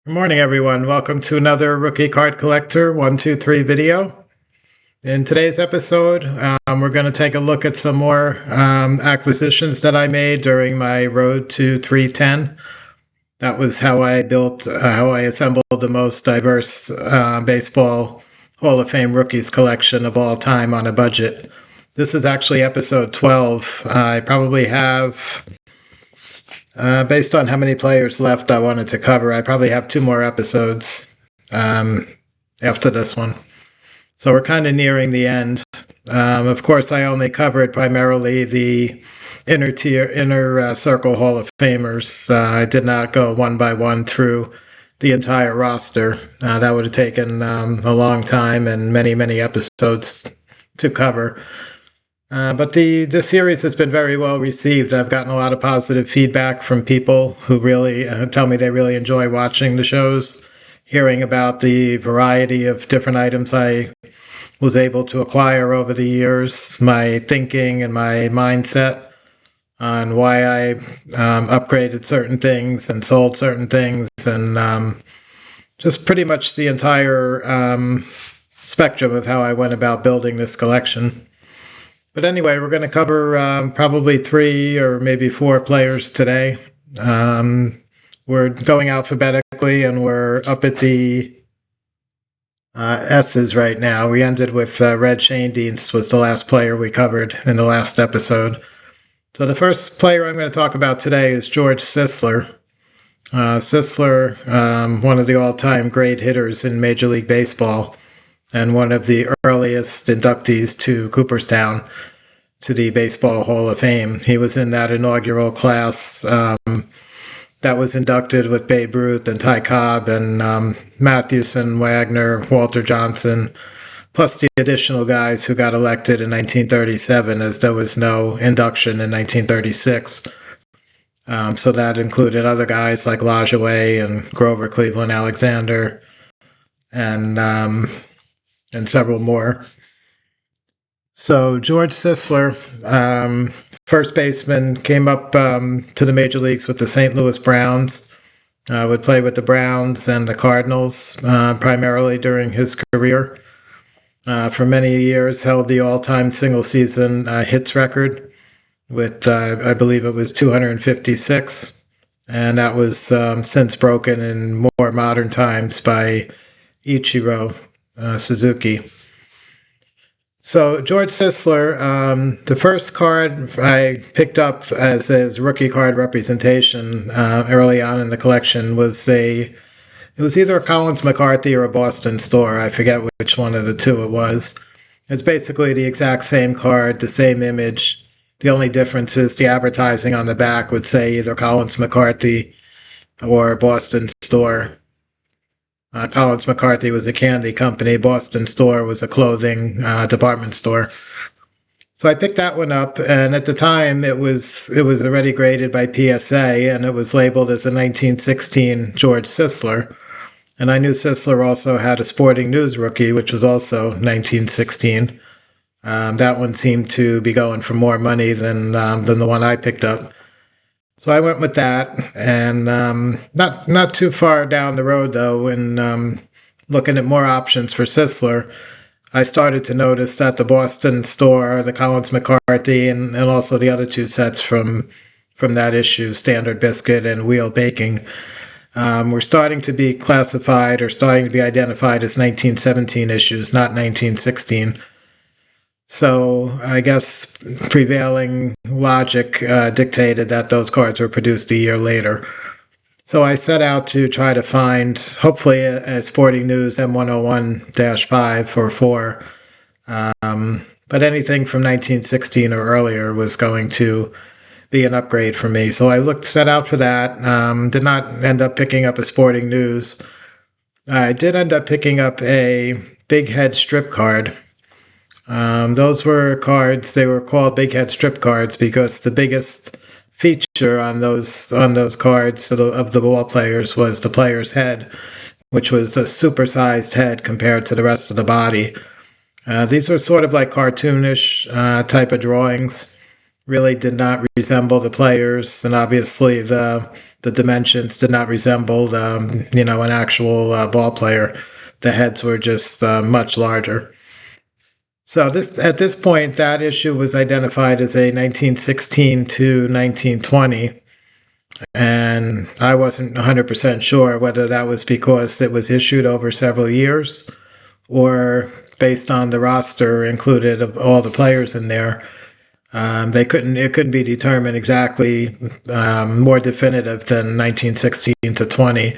Good morning, everyone. Welcome to another Rookie Card Collector 123 video. In today's episode, we're going to take a look at some more acquisitions that I made during my road to 310. That was how I assembled the most diverse baseball Hall of Fame rookies collection of all time on a budget. This is actually episode 12. I probably have based on how many players left I wanted to cover, I probably have two more episodes after this one. So we're kind of nearing the end. Of course, I only covered primarily the inner circle Hall of Famers. I did not go one by one through the entire roster. That would have taken a long time and many episodes to cover. But the series has been very well received. I've gotten a lot of positive feedback from people who really tell me they really enjoy watching the shows, hearing about the variety of different items I was able to acquire over the years, my thinking and my mindset on why I upgraded certain things and sold certain things, and just pretty much the entire spectrum of how I went about building this collection. But anyway, we're going to cover probably 3 or maybe 4 players today. We're going alphabetically, and we're up at the S's right now. We ended with Red Schoendienst was the last player we covered in the last episode. So the first player I'm going to talk about today is George Sisler. Sisler, one of the all-time great hitters in Major League Baseball, and one of the earliest inductees to Cooperstown, to the Baseball Hall of Fame. He was in that inaugural class that was inducted with Babe Ruth and Ty Cobb and Mathewson, Wagner, Walter Johnson, plus the additional guys who got elected in 1937, as there was no induction in 1936. So that included other guys like Lajoie and Grover Cleveland Alexander and several more. So George Sisler, first baseman, came up to the major leagues with the St. Louis Browns, would play with the Browns and the Cardinals primarily during his career. For many years held the all-time single-season hits record with, I believe it was 256, and that was since broken in more modern times by Ichiro Suzuki. So George Sisler, the first card I picked up as his rookie card representation early on in the collection was it was either a Collins McCarthy or a Boston Store. I forget which one of the two it was. It's basically the exact same card, the same image. The only difference is the advertising on the back would say either Collins McCarthy or Boston Store. Collins McCarthy was a candy company. Boston Store was a clothing department store. So I picked that one up, and at the time it was already graded by PSA, and it was labeled as a 1916 George Sisler. And I knew Sisler also had a Sporting News rookie, which was also 1916. That one seemed to be going for more money than the one I picked up. So I went with that, and not too far down the road, though, when looking at more options for Sisler, I started to notice that the Boston Store, the Collins McCarthy, and also the other two sets from that issue, Standard Biscuit and Wheel Baking, were starting to be classified or starting to be identified as 1917 issues, not 1916. So I guess prevailing logic dictated that those cards were produced a year later. So I set out to try to find, hopefully, a Sporting News M101-5 or 4. But anything from 1916 or earlier was going to be an upgrade for me. So I set out for that. Did not end up picking up a Sporting News. I did end up picking up a Big Head strip card. Those were cards. They were called Big Head strip cards because the biggest feature on those cards of the ball players was the player's head, which was a supersized head compared to the rest of the body. These were sort of like cartoonish type of drawings. really did not resemble the players, and obviously the dimensions did not resemble an actual ball player. The heads were just much larger. So this at this point, that issue was identified as a 1916 to 1920, and I wasn't 100% sure whether that was because it was issued over several years or based on the roster included of all the players in there. It couldn't be determined exactly more definitive than 1916 to 20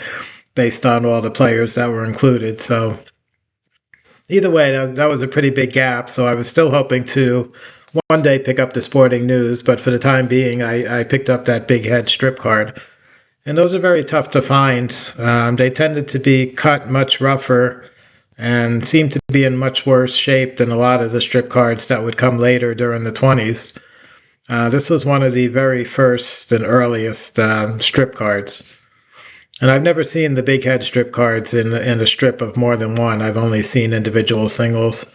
based on all the players that were included. So either way, that was a pretty big gap. So I was still hoping to one day pick up the Sporting News, but for the time being, I picked up that big head strip card. And those are very tough to find. They tended to be cut much rougher and seemed to be in much worse shape than a lot of the strip cards that would come later during the 20s. This was one of the very first and earliest strip cards. And I've never seen the big head strip cards in a strip of more than one. I've only seen individual singles.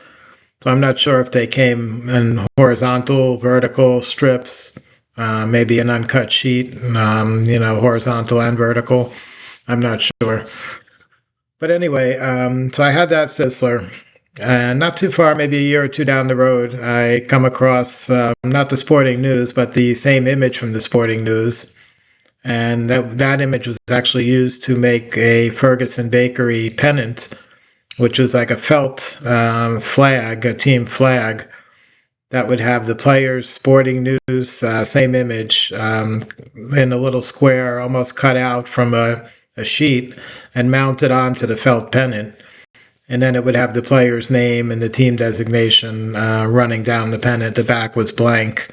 So I'm not sure if they came in horizontal, vertical strips, maybe an uncut sheet, horizontal and vertical. I'm not sure. But anyway, so I had that Sisler. And not too far, maybe a year or two down the road, I come across not the Sporting News, but the same image from the Sporting News. And that image was actually used to make a Ferguson Bakery pennant, which was like a felt flag, a team flag, that would have the players' Sporting News, same image, in a little square almost cut out from a sheet and mounted onto the felt pennant. And then it would have the player's name and the team designation running down the pennant. The back was blank.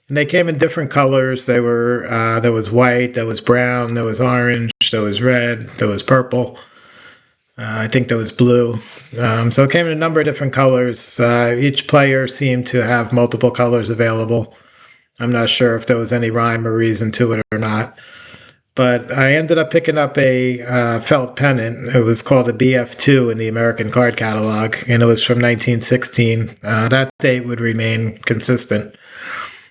And they came in different colors. There was white, there was brown, there was orange, there was red, there was purple. I think there was blue. So it came in a number of different colors. Each player seemed to have multiple colors available. I'm not sure if there was any rhyme or reason to it or not. But I ended up picking up a felt pennant. It was called a BF2 in the American card catalog, and it was from 1916. That date would remain consistent.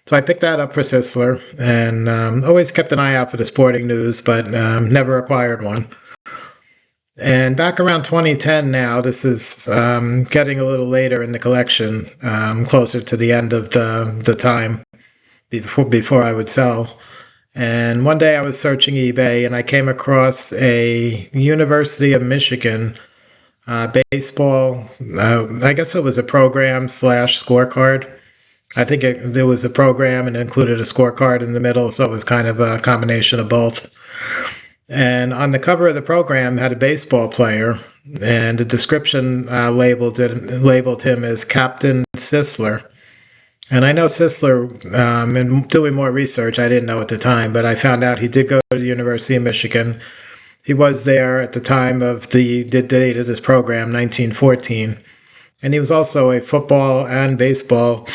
So I picked that up for Sisler, and always kept an eye out for the Sporting News, but never acquired one. And back around 2010 now, this is getting a little later in the collection, closer to the end of the time before I would sell. And one day I was searching eBay and I came across a University of Michigan baseball. I guess it was a program / scorecard. I think there was a program and included a scorecard in the middle, so it was kind of a combination of both. And on the cover of the program had a baseball player, and the description labeled him as Captain Sisler. And I know Sisler, in doing more research, I didn't know at the time, but I found out he did go to the University of Michigan. He was there at the time of the date of this program, 1914. And he was also a football and baseball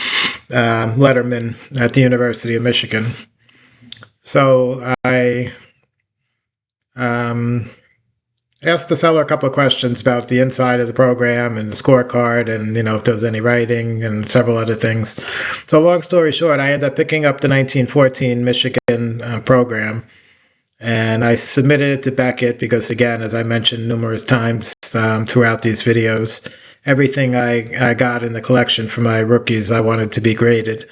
letterman at the University of Michigan. So I asked the seller a couple of questions about the inside of the program and the scorecard and, if there was any writing and several other things. So long story short, I ended up picking up the 1914 Michigan program, and I submitted it to Beckett because, again, as I mentioned numerous times throughout these videos, everything I got in the collection for my rookies, I wanted to be graded.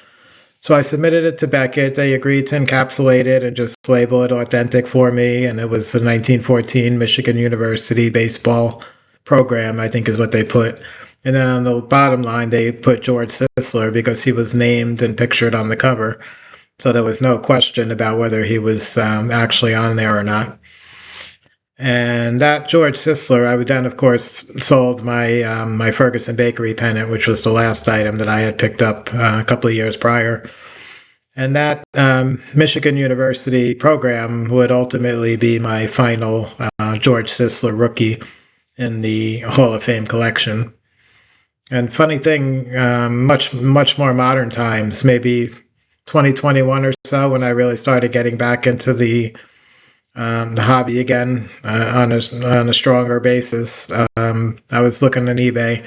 So I submitted it to Beckett. They agreed to encapsulate it and just label it authentic for me. And it was the 1914 Michigan University baseball program, I think is what they put. And then on the bottom line, they put George Sisler because he was named and pictured on the cover. So there was no question about whether he was actually on there or not. And that George Sisler, I would then, of course, sold my my Ferguson Bakery pennant, which was the last item that I had picked up a couple of years prior. And that Michigan University program would ultimately be my final George Sisler rookie in the Hall of Fame collection. And funny thing, much more modern times, maybe 2021 or so, when I really started getting back into the hobby again on a stronger basis. I was looking on eBay,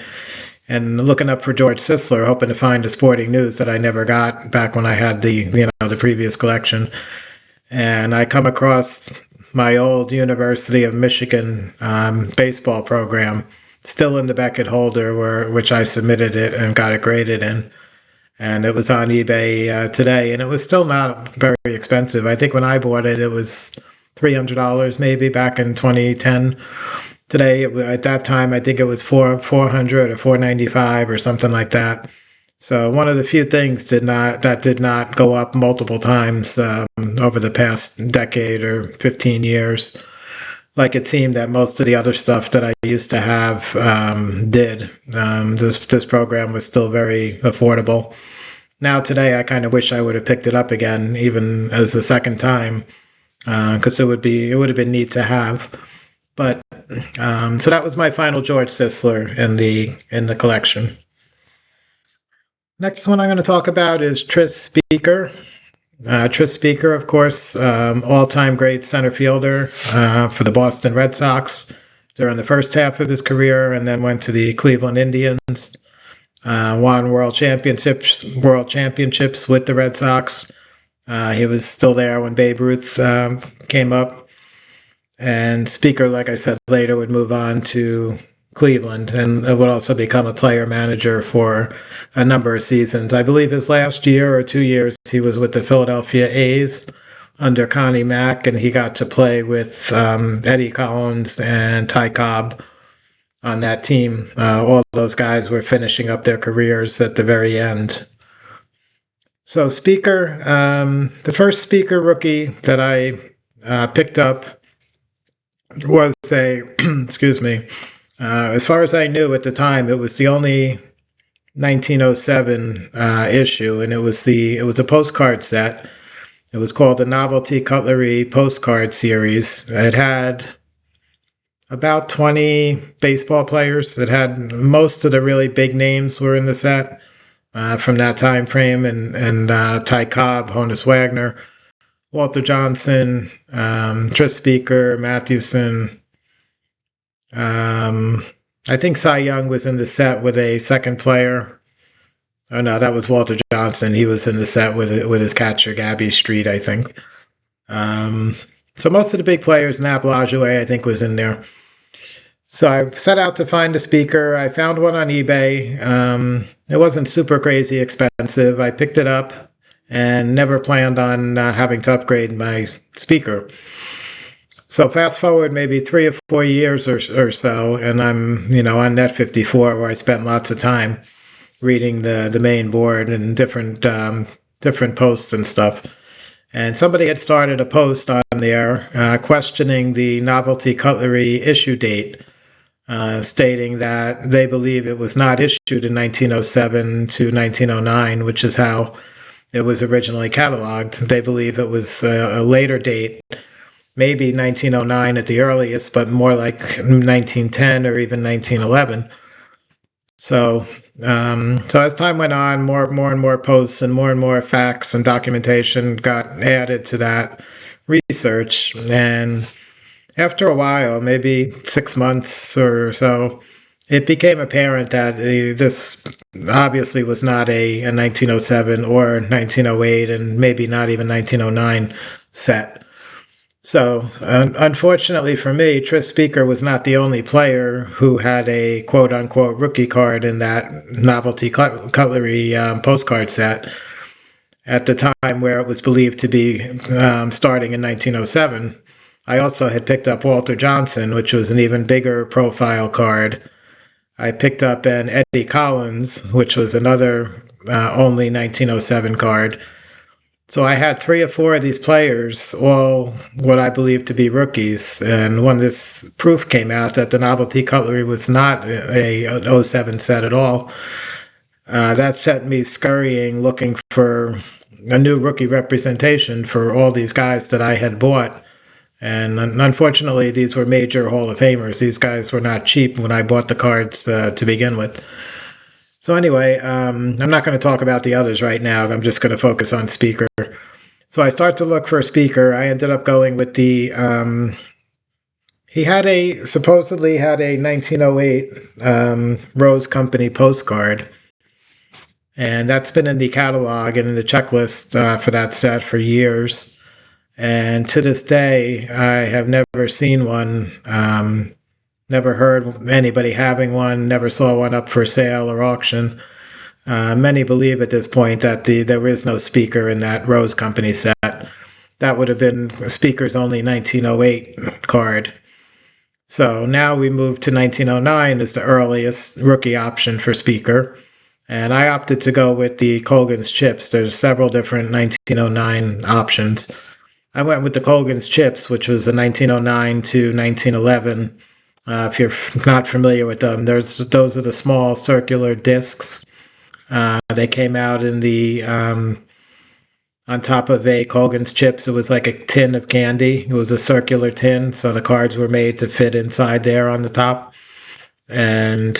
and looking up for George Sisler, hoping to find a sporting news that I never got back when I had the previous collection. And I come across my old University of Michigan baseball program, still in the Beckett holder, which I submitted it and got it graded in. And it was on eBay today, and it was still not very expensive. I think when I bought it, it was $300 maybe back in 2010. Today, at that time, I think it was 400 or 495 or something like that. So one of the few things did not go up multiple times over the past decade or 15 years, like it seemed that most of the other stuff that I used to have did. This program was still very affordable. Now today, I kind of wish I would have picked it up again, even as a second time, because it would have been neat to have. But so that was my final George Sisler in the collection. Next one I'm going to talk about is Tris Speaker. Tris Speaker, of course, all-time great center fielder for the Boston Red Sox during the first half of his career, and then went to the Cleveland Indians. Won world championships with the Red Sox. He was still there when Babe Ruth came up. And Speaker, like I said, later would move on to Cleveland and would also become a player manager for a number of seasons. I believe his last year or 2 years, he was with the Philadelphia A's under Connie Mack, and he got to play with Eddie Collins and Ty Cobb on that team. All those guys were finishing up their careers at the very end. So Speaker, the first Speaker rookie that I picked up was a, excuse me, as far as I knew at the time, it was the only 1907 issue, and it was a postcard set. It was called the Novelty Cutlery Postcard Series. It had about 20 baseball players. It had most of the really big names were in the set from that time frame, and Ty Cobb, Honus Wagner, Walter Johnson, Tris Speaker, Mathewson. I think Cy Young was in the set with a second player. Oh no, that was Walter Johnson. He was in the set with his catcher, Gabby Street, I think. So most of the big players, Nap Lajoie, I think, was in there. So I set out to find a Speaker. I found one on eBay. It wasn't super crazy expensive. I picked it up and never planned on having to upgrade my Speaker. So fast forward maybe 3 or 4 years or so, and I'm on Net 54, where I spent lots of time reading the main board and different posts and stuff. And somebody had started a post on there questioning the Novelty Cutlery issue date, stating that they believe it was not issued in 1907 to 1909, which is how it was originally cataloged. They believe it was a later date, maybe 1909 at the earliest, but more like 1910 or even 1911. So as time went on, more and more posts and more facts and documentation got added to that research. And after a while, maybe 6 months or so, it became apparent that this obviously was not a 1907 or 1908 and maybe not even 1909 set. So unfortunately for me, Tris Speaker was not the only player who had a quote-unquote rookie card in that Novelty Cutlery postcard set at the time where it was believed to be starting in 1907. I also had picked up Walter Johnson, which was an even bigger profile card. I picked up an Eddie Collins, which was another only 1907 card. So I had 3 or 4 of these players, all what I believe to be rookies. And when this proof came out that the Novelty Cutlery was not an 07 set at all, that set me scurrying, looking for a new rookie representation for all these guys that I had bought. And unfortunately, these were major Hall of Famers. These guys were not cheap when I bought the cards to begin with. So anyway, I'm not going to talk about the others right now. I'm just going to focus on Speaker. So I start to look for a Speaker. I ended up going with the He supposedly had a 1908 Rose Company postcard, and that's been in the catalog and in the checklist for that set for years. And to this day, I have never seen one, never heard anybody having one, never saw one up for sale or auction. Many believe at this point that there is no speaker in that Rose Company set. That would have been Speaker's only 1908 card. So now we move to 1909 as the earliest rookie option for Speaker. And I opted to go with the Colgan's chips. There's several different 1909 options. I went with the Colgan's chips, which was a 1909 to 1911. If you're not familiar with them, those are the small circular discs. They came out in the on top of a Colgan's chips. It was like a tin of candy. It was a circular tin, so the cards were made to fit inside there on the top. And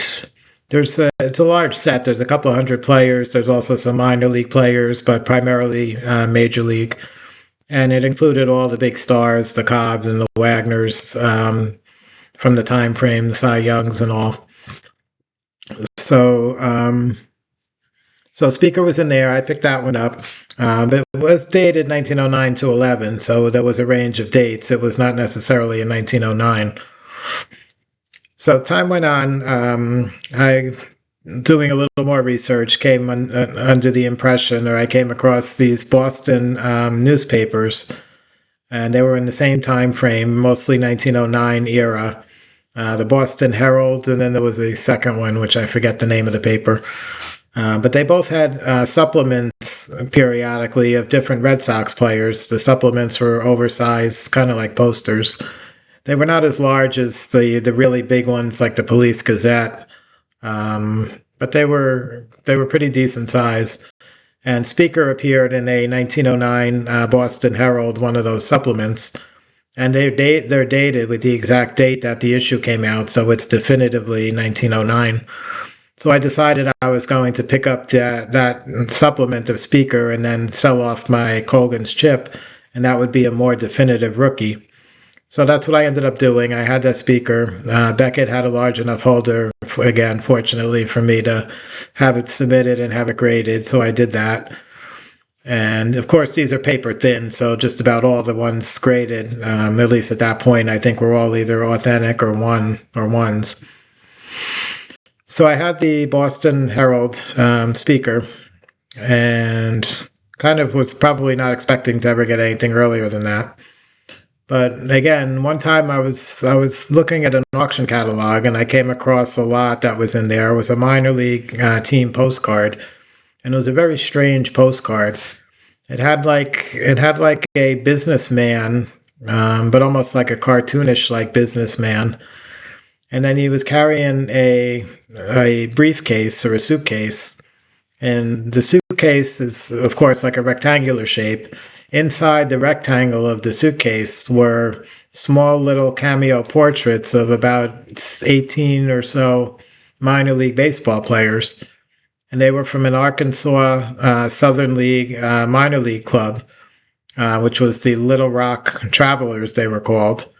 it's a large set. There's a couple of hundred players. There's also some minor league players, but primarily major league. And it included all the big stars, the Cobbs and the Wagners from the time frame, the Cy Youngs and all. So Speaker was in there. I picked that one up. It was dated 1909 to 11, so there was a range of dates. It was not necessarily in 1909. So time went on. I, doing a little more research, came under the impression, or I came across these Boston newspapers, and they were in the same time frame, mostly 1909 era. The Boston Herald, and then there was a second one, which I forget the name of the paper. But they both had supplements periodically of different Red Sox players. The supplements were oversized, kind of like posters. They were not as large as the really big ones like the Police Gazette, but they were pretty decent size. And Speaker appeared in a 1909 Boston Herald, one of those supplements. And they're dated with the exact date that the issue came out, so it's definitively 1909. So I decided I was going to pick up that supplement of Speaker and then sell off my Colgan's chip, and that would be a more definitive rookie. So that's what I ended up doing. I had that Speaker. Beckett had a large enough holder, again, fortunately for me, to have it submitted and have it graded, so I did that. And of course, these are paper thin, so just about all the ones graded, at least at that point, I think were all either authentic or ones. So I had the Boston Herald Speaker, and kind of was probably not expecting to ever get anything earlier than that. But again, one time I was looking at an auction catalog, and I came across a lot that was in there. It was a minor league team postcard, and it was a very strange postcard. It had like a businessman, but almost like a cartoonish like businessman. And then he was carrying a briefcase or a suitcase. And the suitcase is, of course, like a rectangular shape. Inside the rectangle of the suitcase were small little cameo portraits of about 18 or so minor league baseball players. And they were from an Arkansas Southern League minor league club, which was the Little Rock Travelers, they were called.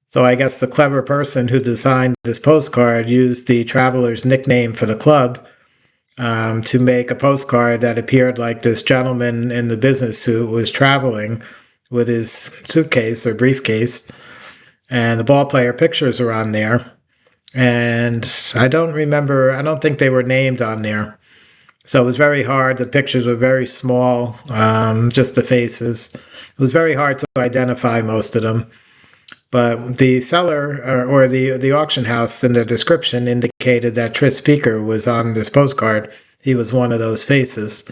So I guess the clever person who designed this postcard used the Travelers' nickname for the club to make a postcard that appeared like this gentleman in the business suit was traveling with his suitcase or briefcase, and the ball player pictures are on there. And I don't think they were named on there. So it was very hard. The pictures were very small, just the faces. It was very hard to identify most of them. But the seller or the auction house in the description indicated that Tris Speaker was on this postcard. He was one of those faces.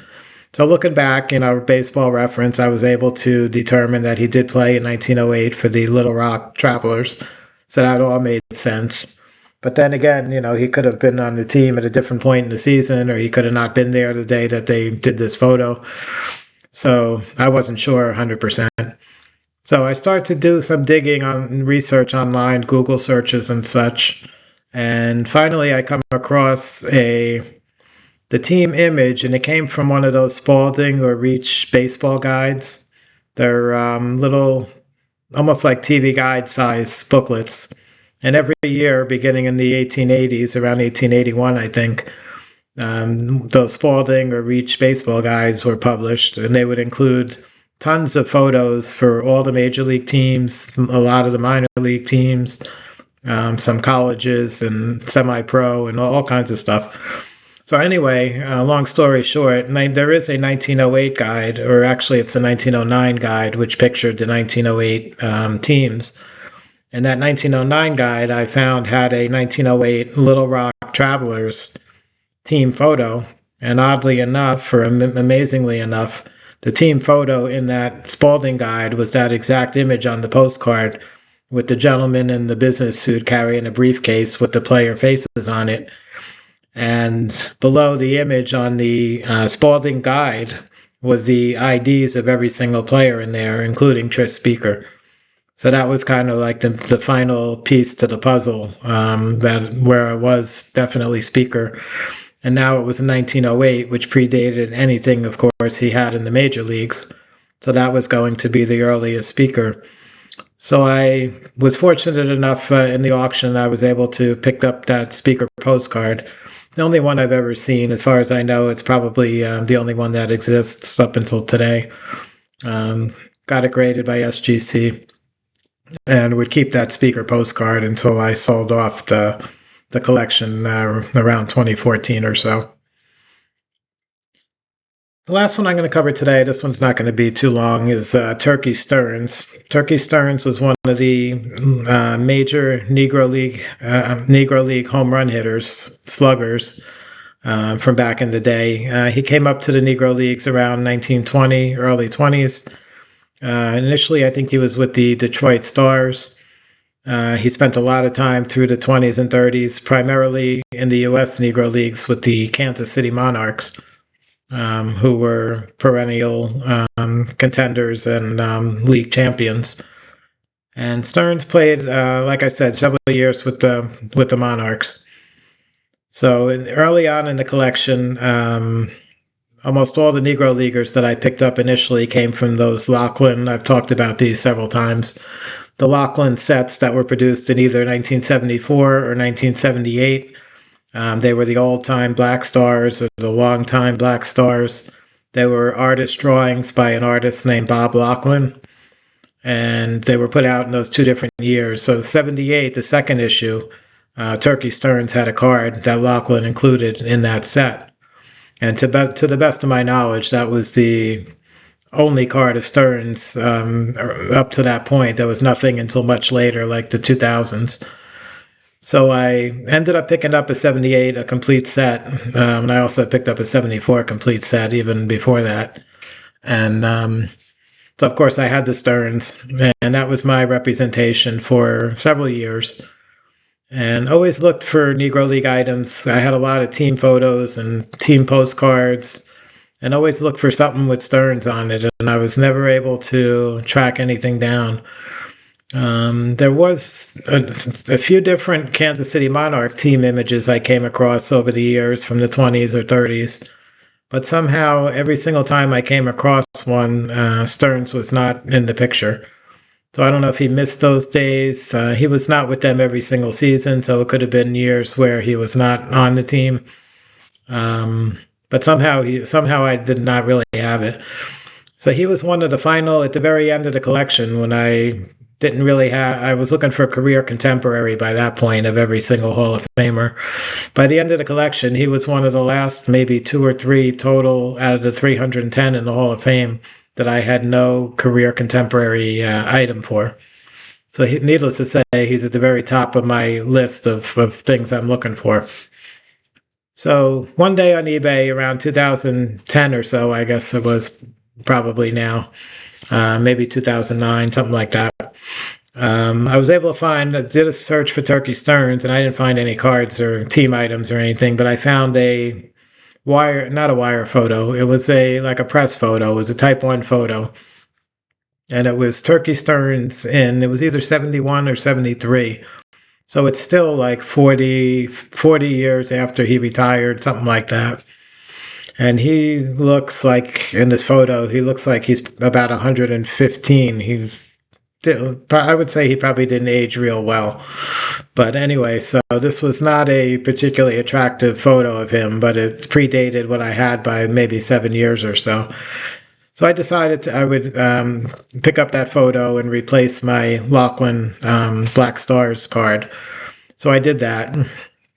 So looking back in our baseball reference, I was able to determine that he did play in 1908 for the Little Rock Travelers. So that all made sense. But then again, he could have been on the team at a different point in the season, or he could have not been there the day that they did this photo. So I wasn't sure 100%. So I started to do some digging on research online, Google searches and such. And finally I come across the team image, and it came from one of those Spalding or Reach baseball guides. They're little almost like TV guide size booklets. And every year, beginning in the 1880s, around 1881, I think, those Spalding or Reach baseball guides were published, and they would include tons of photos for all the major league teams, a lot of the minor league teams, some colleges and semi-pro and all kinds of stuff. So anyway, long story short, there is a 1908 guide, or actually it's a 1909 guide, which pictured the 1908 teams. And that 1909 guide I found had a 1908 Little Rock Travelers team photo. And oddly enough, or amazingly enough, the team photo in that Spalding guide was that exact image on the postcard, with the gentleman in the business suit carrying a briefcase with the player faces on it. And below the image on the Spalding guide was the IDs of every single player in there, including Tris Speaker. So that was kind of like the final piece to the puzzle, that where I was definitely Speaker. And now it was in 1908, which predated anything, of course, he had in the major leagues. So that was going to be the earliest Speaker. So I was fortunate enough in the auction, I was able to pick up that Speaker postcard. The only one I've ever seen, as far as I know. It's probably the only one that exists up until today. Got it graded by SGC, and would keep that Speaker postcard until I sold off the collection around 2014 or so. The last one I'm going to cover today, this one's not going to be too long, is Turkey Stearns. Turkey Stearns was one of the major Negro League home run hitters, sluggers, from back in the day. He came up to the Negro Leagues around 1920, early 20s. Initially, I think he was with the Detroit Stars. He spent a lot of time through the 20s and 30s, primarily in the U.S. Negro Leagues with the Kansas City Monarchs, who were perennial contenders and league champions. And Stearns played, like I said, several years with the Monarchs. So early on in the collection, almost all the Negro Leaguers that I picked up initially came from those Lachlan. I've talked about these several times. The Lachlan sets that were produced in either 1974 or 1978. They were the old-time Black Stars or the long-time Black Stars. They were artist drawings by an artist named Bob Lachlan, and they were put out in those two different years. So 78, the second issue, Turkey Stearns had a card that Lachlan included in that set. And to the best of my knowledge, that was the only card of Stearns up to that point. There was nothing until much later, like the 2000s. So I ended up picking up a 78, a complete set, and I also picked up a 74 complete set even before that. And so, of course, I had the Stearns, and that was my representation for several years. And always looked for Negro League items. I had a lot of team photos and team postcards, and always looked for something with Stearns on it, and I was never able to track anything down. There was a few different Kansas City Monarch team images I came across over the years from the 20s or 30s, but somehow every single time I came across one, Stearns was not in the picture. So I don't know if he missed those days. He was not with them every single season, so it could have been years where he was not on the team. But somehow I did not really have it. So he was one of the final, at the very end of the collection, when I didn't really have, I was looking for a career contemporary by that point of every single Hall of Famer. By the end of the collection, he was one of the last maybe 2 or 3 total out of the 310 in the Hall of Fame that I had no career contemporary item for. So needless to say, he's at the very top of my list of things I'm looking for. So one day on eBay around 2010 or so, I guess it was probably now, maybe 2009, something like that. I was able to I did a search for Turkey Stearns, and I didn't find any cards or team items or anything, but I found a not a wire photo. It was like a press photo. It was a Type 1 photo. And it was Turkey Stearns it was either 71 or 73. So it's still like 40 years after he retired, something like that. And he looks like, in this photo, he looks like he's about 115. He's I would say he probably didn't age real well. But anyway, so this was not a particularly attractive photo of him, but it predated what I had by maybe 7 years or so. So I decided I would pick up that photo and replace my Lachlan Black Stars card. So I did that.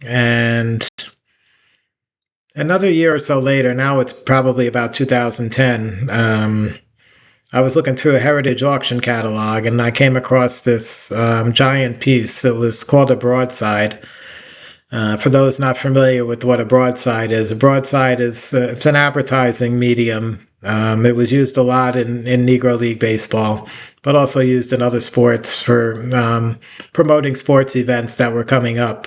And another year or so later, now it's probably about 2010, I was looking through a heritage auction catalog and I came across this giant piece. It was called a broadside. For those not familiar with what a broadside is it's an advertising medium. It was used a lot in Negro League baseball, but also used in other sports for promoting sports events that were coming up.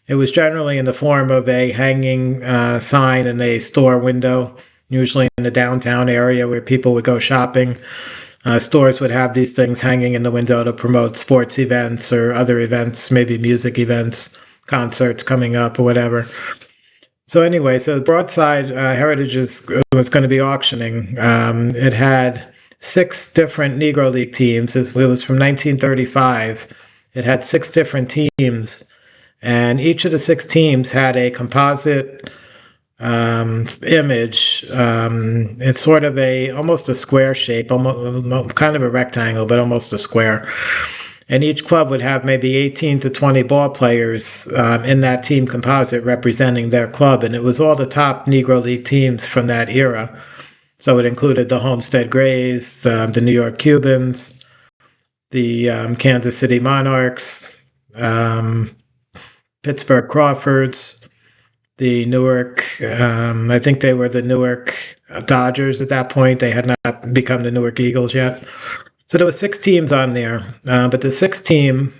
It was generally in the form of a hanging sign in a store window, usually in the downtown area where people would go shopping. Stores would have these things hanging in the window to promote sports events or other events, maybe music events, concerts coming up or whatever. So anyway, so Broadside Heritage was going to be auctioning. It had 6 different Negro League teams. It was from 1935. It had 6 different teams, and each of the 6 teams had a composite image. It's sort of almost a square shape, almost kind of a rectangle, but almost a square. And each club would have maybe 18 to 20 ball players in that team composite representing their club. And it was all the top Negro League teams from that era. So it included the Homestead Grays, the New York Cubans, the Kansas City Monarchs, Pittsburgh Crawfords, the Newark, I think they were the Newark Dodgers at that point. They had not become the Newark Eagles yet. So there were 6 teams on there, but the 6th team,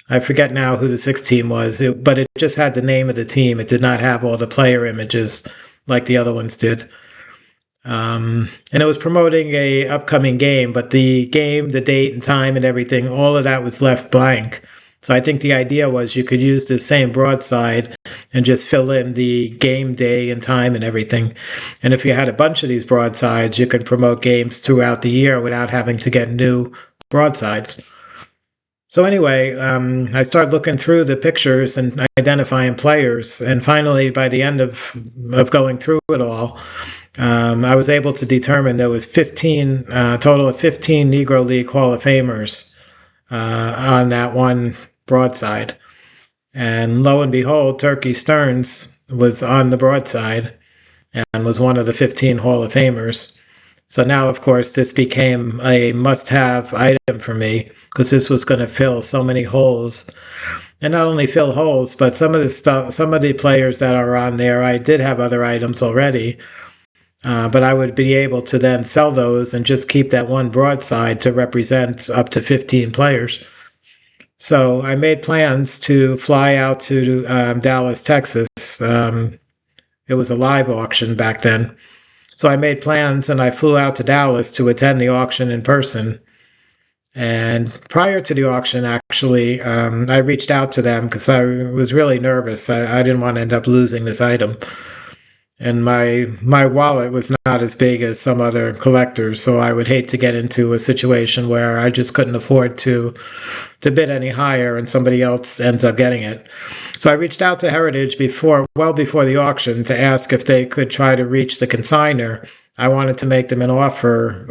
I forget now who the 6th team was, but it just had the name of the team. It did not have all the player images like the other ones did. And it was promoting a upcoming game, but the game, the date and time and everything, all of that was left blank. So I think the idea was you could use the same broadside and just fill in the game day and time and everything. And if you had a bunch of these broadsides, you could promote games throughout the year without having to get new broadsides. So anyway, I started looking through the pictures and identifying players. And finally, by the end of going through it all, I was able to determine there was 15, total of 15 Negro League Hall of Famers on that one broadside. And lo and behold, Turkey Stearns was on the broadside and was one of the 15 Hall of Famers. So now, of course, this became a must-have item for me because this was going to fill so many holes. And not only fill holes, but some of the players that are on there, I did have other items already. But I would be able to then sell those and just keep that one broadside to represent up to 15 players. So I made plans to fly out to Dallas, Texas. It was a live auction back then. So I made plans and I flew out to Dallas to attend the auction in person. And prior to the auction, actually, I reached out to them because I was really nervous. I didn't want to end up losing this item. And my wallet was not as big as some other collectors, so I would hate to get into a situation where I just couldn't afford to bid any higher and somebody else ends up getting it. So I reached out to Heritage well before the auction to ask if they could try to reach the consignor. I wanted to make them an offer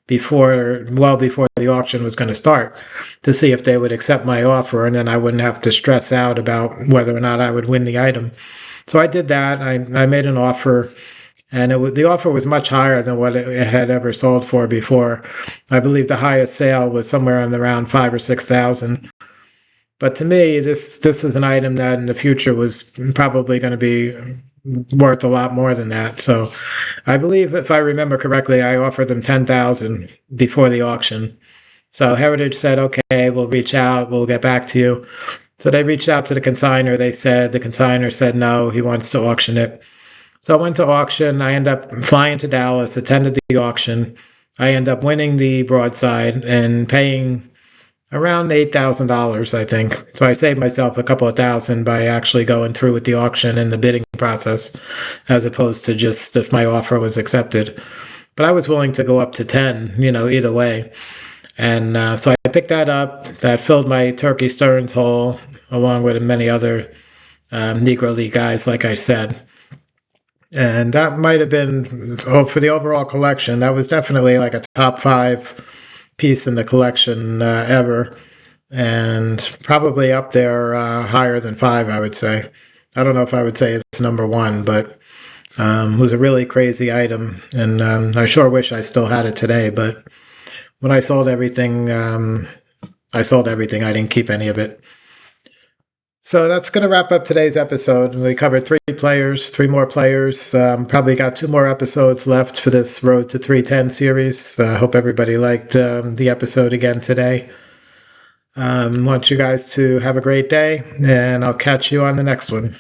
before the auction was going to start to see if they would accept my offer, and then I wouldn't have to stress out about whether or not I would win the item. So I did that. I made an offer, and the offer was much higher than what it had ever sold for before. I believe the highest sale was somewhere around $5,000 or $6,000. But to me, this is an item that in the future was probably going to be worth a lot more than that. So I believe, if I remember correctly, I offered them $10,000 before the auction. So Heritage said, okay, we'll reach out, we'll get back to you. So they reached out to the consignor. The consignor said no, he wants to auction it. So I went to auction. I ended up flying to Dallas, attended the auction. I ended up winning the broadside and paying around $8,000, I think. So I saved myself a couple of thousand by actually going through with the auction and the bidding process, as opposed to just if my offer was accepted. But I was willing to go up to 10, either way. And so I picked that up. That filled my Turkey Stearns hole, along with many other Negro League guys, like I said. And that might have been, oh, for the overall collection, that was definitely like a top five piece in the collection ever. And probably up there higher than five, I would say. I don't know if I would say it's number one, but it was a really crazy item. And I sure wish I still had it today. But when I sold everything, I sold everything. I didn't keep any of it. So that's going to wrap up today's episode. We covered three players, three more players. Probably got two more episodes left for this Road to 310 series. I hope everybody liked the episode again today. I want you guys to have a great day, and I'll catch you on the next one.